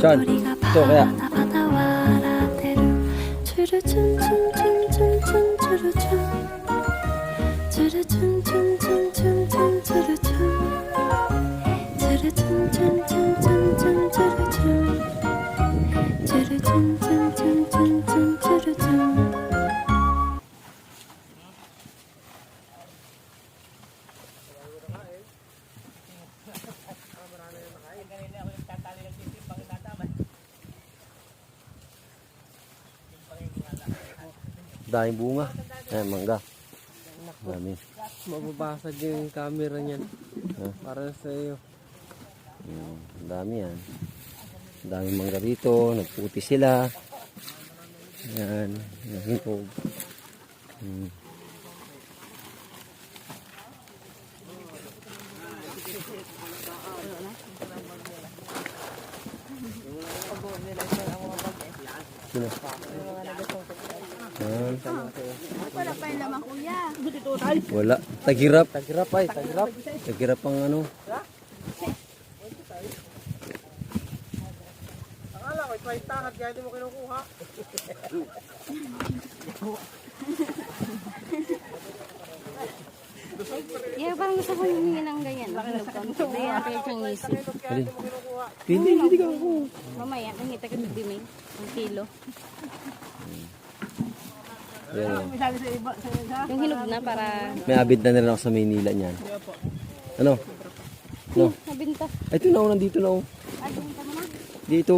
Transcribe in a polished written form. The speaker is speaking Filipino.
John, ito kaya. Daming bunga. Ayan, mangga. Dami. Mababasag yung camera niyan. Para sa iyo. Dami yan. Daming mangga rito. Nagputi sila. Ayan. Nahintog. Sino? Wala pa yung lamang kuya. Wala. Tagirap. Tagirap ay, tagirap. Tagirap ang ano. Akala ko, ito ay tangat kaya hindi mo kinukuha. Yeah, parang gusto ko yung hingin ng ganyan. Ganyan, pero siyang isip. Alin? Hindi ka ako. Mamaya, nangita ka ng biming. Ang kilo. Yan. Yung hinog na para... May abid na rin ako sa Maynila niyan. Ano? No. Nabinta. Ay, ito na ako. Nandito na ako. Ay, bumita mo na. Dito.